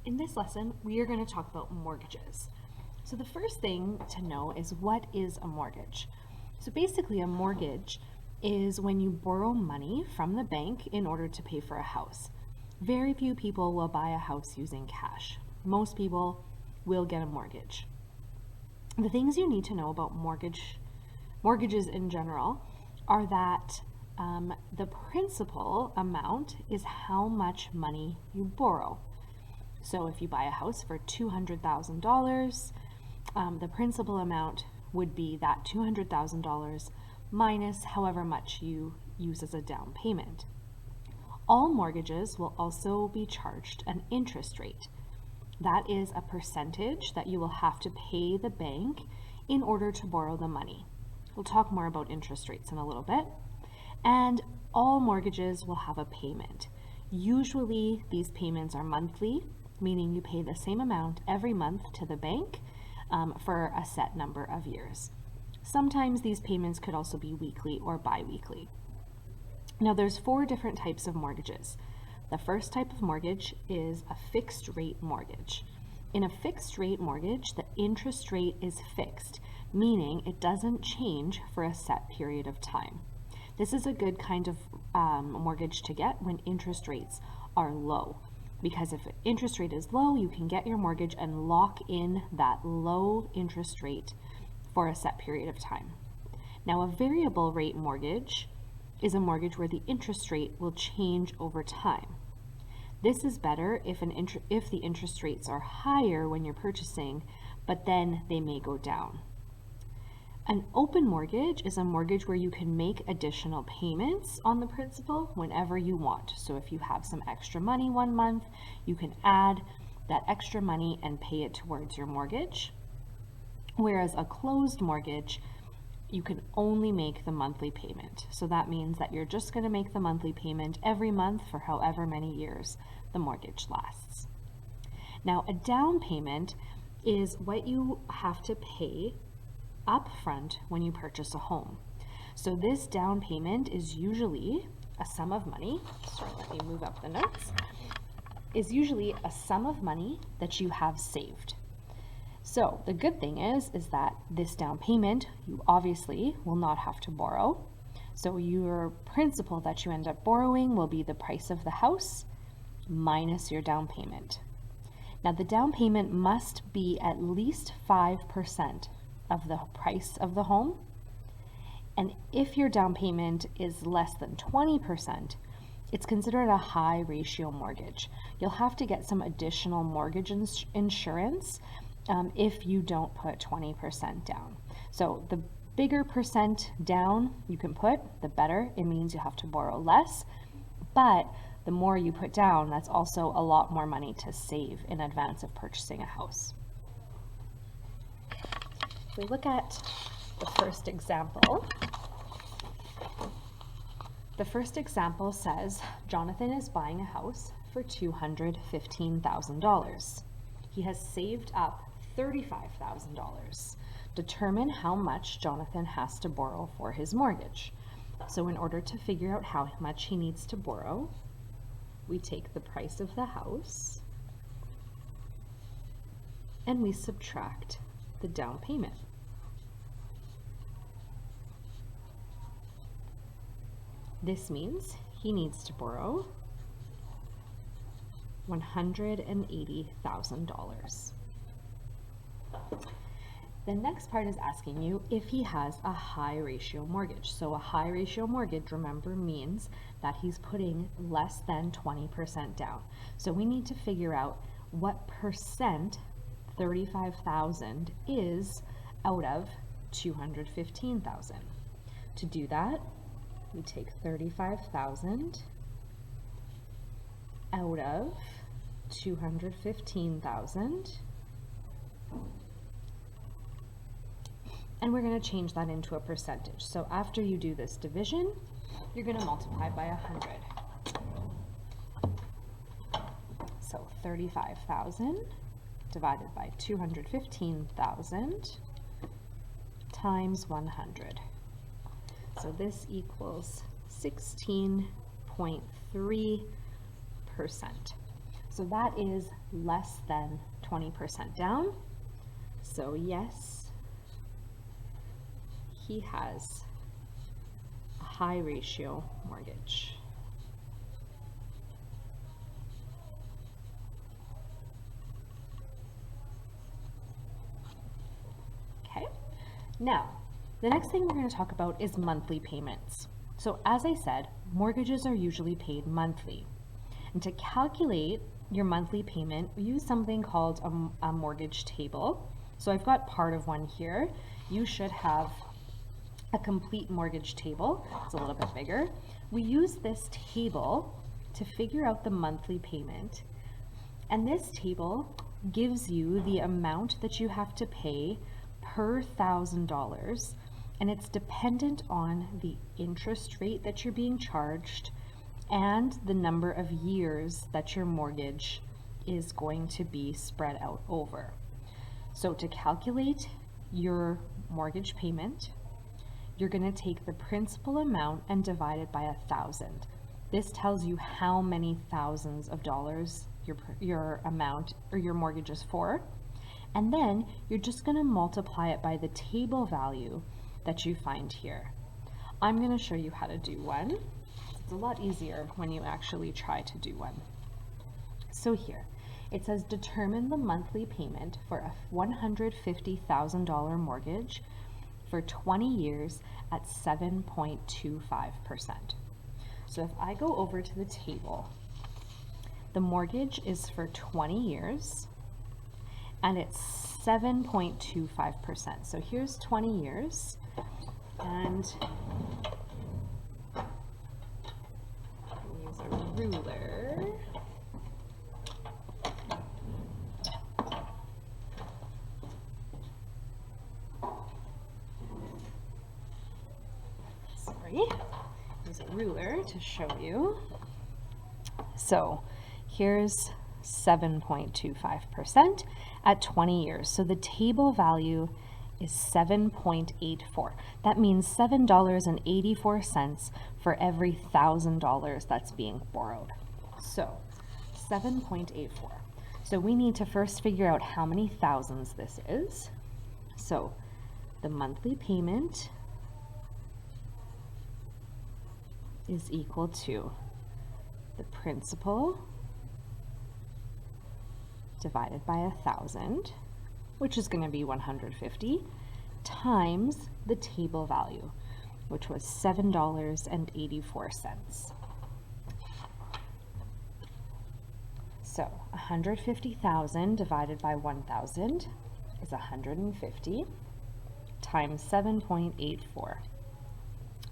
In this lesson, we are going to talk about mortgages. So the first thing to know is, what is a mortgage? So basically, a mortgage is when you borrow money from the bank in order to pay for a house. Very few people will buy a house using cash. Most people will get a mortgage. The things you need to know about mortgages in general are that the principal amount is how much money you borrow. So if you buy a house for $200,000, the principal amount would be that $200,000 minus however much you use as a down payment. All mortgages will also be charged an interest rate. That is a percentage that you will have to pay the bank in order to borrow the money. We'll talk more about interest rates in a little bit. And all mortgages will have a payment. Usually these payments are monthly, meaning you pay the same amount every month to the bank for a set number of years. Sometimes these payments could also be weekly or bi-weekly. Now there's 4 different types of mortgages. The first type of mortgage is a fixed rate mortgage. In a fixed rate mortgage, the interest rate is fixed, meaning it doesn't change for a set period of time. This is a good kind of mortgage to get when interest rates are low, because if interest rate is low, you can get your mortgage and lock in that low interest rate for a set period of time. Now, a variable rate mortgage is a mortgage where the interest rate will change over time. This is better if the interest rates are higher when you're purchasing, but then they may go down. An open mortgage is a mortgage where you can make additional payments on the principal whenever you want. So if you have some extra money one month, you can add that extra money and pay it towards your mortgage. Whereas a closed mortgage, you can only make the monthly payment. So that means that you're just going to make the monthly payment every month for however many years the mortgage lasts. Now, a down payment is what you have to pay up front when you purchase a home. So this down payment is usually a sum of money. Sorry, let me move up the notes. Is usually a sum of money that you have saved. So the good thing is that this down payment, you obviously will not have to borrow. So your principal that you end up borrowing will be the price of the house minus your down payment. Now the down payment must be at least 5% of the price of the home. And if your down payment is less than 20%, it's considered a high ratio mortgage. You'll have to get some additional mortgage insurance if you don't put 20% down. So the bigger percent down you can put, the better. It means you have to borrow less, but the more you put down, that's also a lot more money to save in advance of purchasing a house. If we look at the first example, says Jonathan is buying a house for $215,000. He has saved up $35,000. Determine how much Jonathan has to borrow for his mortgage. So in order to figure out how much he needs to borrow, we take the price of the house and we subtract the down payment. This means he needs to borrow $180,000. The next part is asking you if he has a high ratio mortgage. So a high ratio mortgage, remember, means that he's putting less than 20% down. So we need to figure out what percent $35,000 is out of $215,000. To do that, we take $35,000 out of $215,000, and we're going to change that into a percentage. So after you do this division, you're going to multiply by 100. So 35,000 divided by 215,000 times 100. So this equals 16.3%. So that is less than 20% down. So yes, he has a high ratio mortgage. Okay, now the next thing we're going to talk about is monthly payments. So as I said, mortgages are usually paid monthly. And to calculate your monthly payment, we use something called a mortgage table. So I've got part of one here. You should have a complete mortgage table. It's a little bit bigger. We use this table to figure out the monthly payment. And this table gives you the amount that you have to pay per $1,000, and it's dependent on the interest rate that you're being charged and the number of years that your mortgage is going to be spread out over. So to calculate your mortgage payment, you're going to take the principal amount and divide it by 1,000. This tells you how many thousands of dollars your amount or your mortgage is for. And then you're just going to multiply it by the table value that you find here. I'm going to show you how to do one. It's a lot easier when you actually try to do one. So here, it says determine the monthly payment for a $150,000 mortgage for 20 years at 7.25%. So if I go over to the table, the mortgage is for 20 years and it's 7.25%. So here's 20 years, and use a ruler. Sorry, use a ruler to show you. So here's 7.25% at 20 years. So the table value is 7.84. That means $7.84 for every $1,000 that's being borrowed. So 7.84. So we need to first figure out how many thousands this is. So the monthly payment is equal to the principal divided by 1,000, which is going to be 150, times the table value, which was $7.84. So 150,000 divided by 1,000 is 150 times 7.84.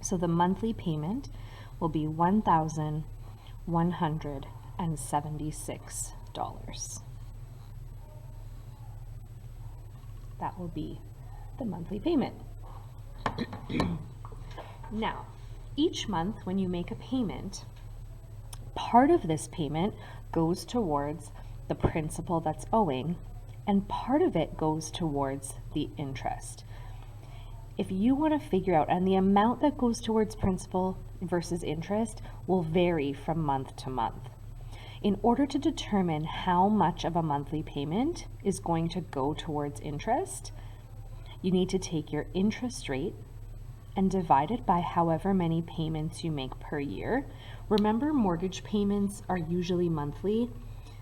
So the monthly payment will be $1,176. That will be the monthly payment. Now, each month when you make a payment, part of this payment goes towards the principal that's owing, and part of it goes towards the interest. If you want to figure out, and the amount that goes towards principal versus interest will vary from month to month. In order to determine how much of a monthly payment is going to go towards interest, you need to take your interest rate and divide it by however many payments you make per year. Remember, mortgage payments are usually monthly,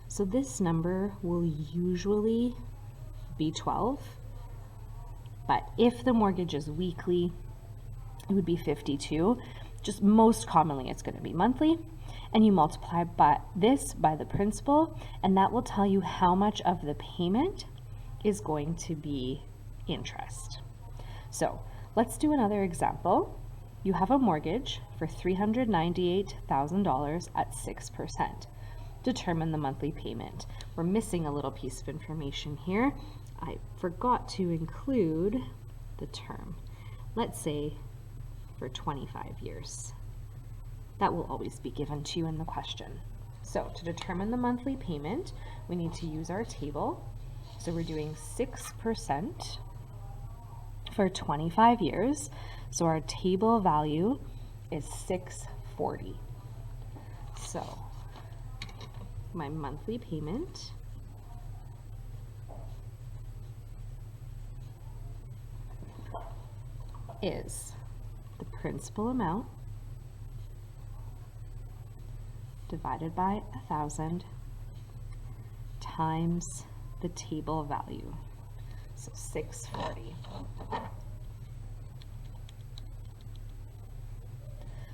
so this number will usually be 12. But if the mortgage is weekly, it would be 52. Just most commonly, it's going to be monthly. And you multiply this by the principal, and that will tell you how much of the payment is going to be interest. So let's do another example. You have a mortgage for $398,000 at 6%. Determine the monthly payment. We're missing a little piece of information here. I forgot to include the term. Let's say for 25 years. That will always be given to you in the question. So to determine the monthly payment, we need to use our table. So we're doing 6% for 25 years. So our table value is 640. So my monthly payment is the principal amount divided by 1,000 times the table value, so 640.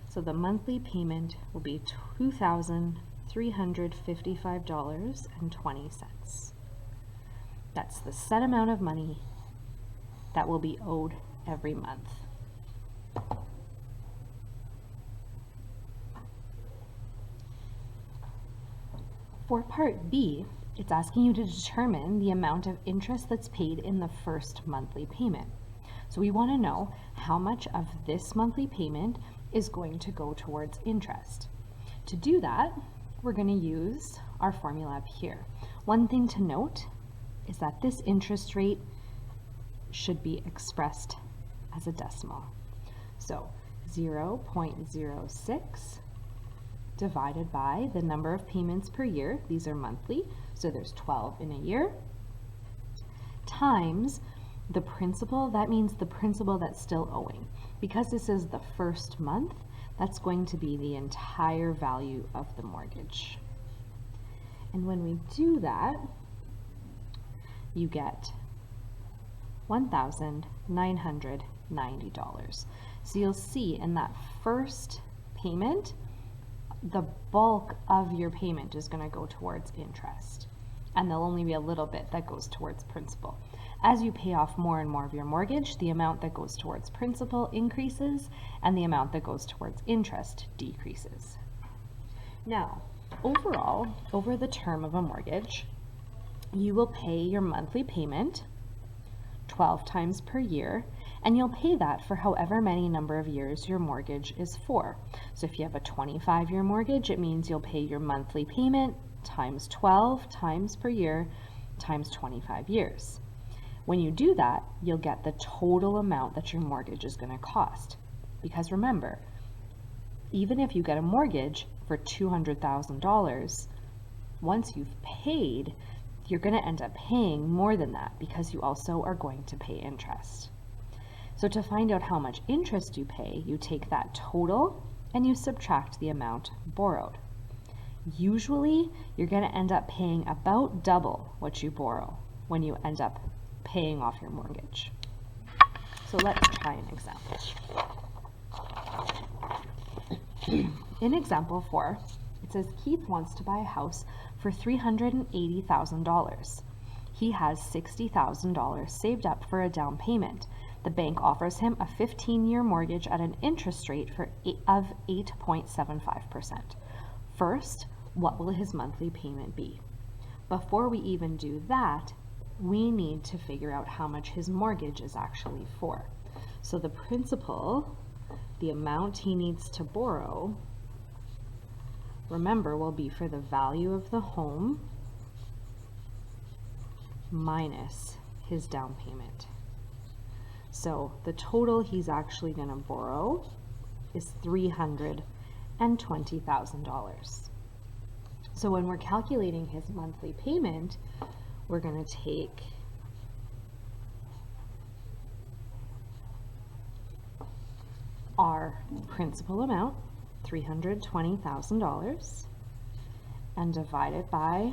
So the monthly payment will be $2,355.20. That's the set amount of money that will be owed every month. For part B, it's asking you to determine the amount of interest that's paid in the first monthly payment. So we want to know how much of this monthly payment is going to go towards interest. To do that, we're going to use our formula up here. One thing to note is that this interest rate should be expressed as a decimal. So 0.06 divided by the number of payments per year, these are monthly, so there's 12 in a year, times the principal, that means the principal that's still owing. Because this is the first month, that's going to be the entire value of the mortgage. And when we do that, you get $1,990. So you'll see in that first payment, the bulk of your payment is going to go towards interest, and there'll only be a little bit that goes towards principal. As you pay off more and more of your mortgage, the amount that goes towards principal increases and the amount that goes towards interest decreases. Now, overall, over the term of a mortgage, you will pay your monthly payment 12 times per year, and you'll pay that for however many number of years your mortgage is for. So if you have a 25-year mortgage, it means you'll pay your monthly payment times 12 times per year times 25 years. When you do that, you'll get the total amount that your mortgage is going to cost. Because remember, even if you get a mortgage for $200,000, once you've paid, you're going to end up paying more than that because you also are going to pay interest. So to find out how much interest you pay, you take that total and you subtract the amount borrowed. Usually, you're going to end up paying about double what you borrow when you end up paying off your mortgage. So let's try an example. In example 4, it says Keith wants to buy a house for $380,000. He has $60,000 saved up for a down payment. The bank offers him a 15-year mortgage at an interest rate of 8.75%. First, what will his monthly payment be? Before we even do that, we need to figure out how much his mortgage is actually for. So the principal, the amount he needs to borrow, remember, will be for the value of the home minus his down payment. So the total he's actually going to borrow is $320,000. So when we're calculating his monthly payment, we're going to take our principal amount, $320,000, and divide it by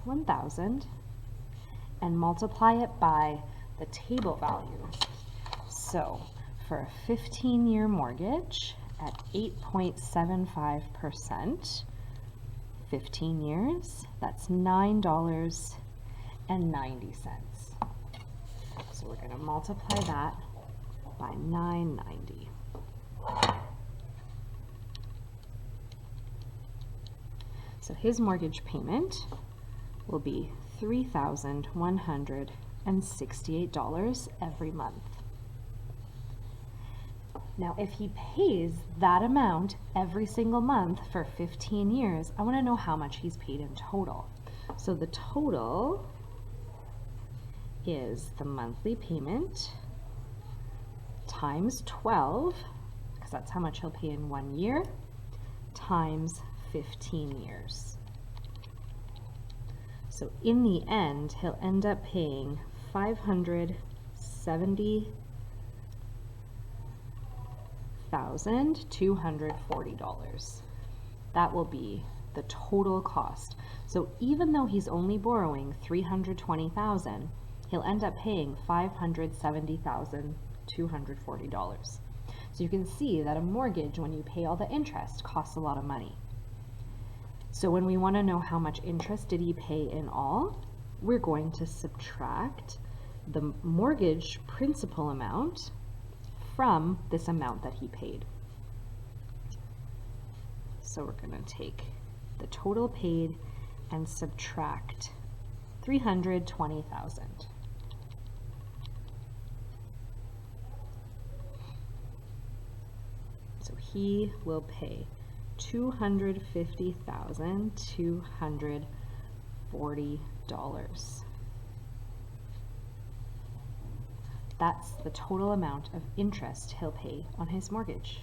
1,000 and multiply it by the table value. So for a 15-year mortgage at 8.75%, 15 years, that's $9.90. So we're going to multiply that by $9.90. So his mortgage payment will be $3,168 every month. Now, if he pays that amount every single month for 15 years, I want to know how much he's paid in total. So the total is the monthly payment times 12, because that's how much he'll pay in 1 year, times 15 years. So in the end, he'll end up paying $570,240. That will be the total cost. So even though he's only borrowing $320,000, he'll end up paying $570,240. So you can see that a mortgage, when you pay all the interest, costs a lot of money. So when we want to know how much interest did he pay in all, we're going to subtract the mortgage principal amount from this amount that he paid. So we're going to take the total paid and subtract $320,000. So he will pay $250,240. That's the total amount of interest he'll pay on his mortgage.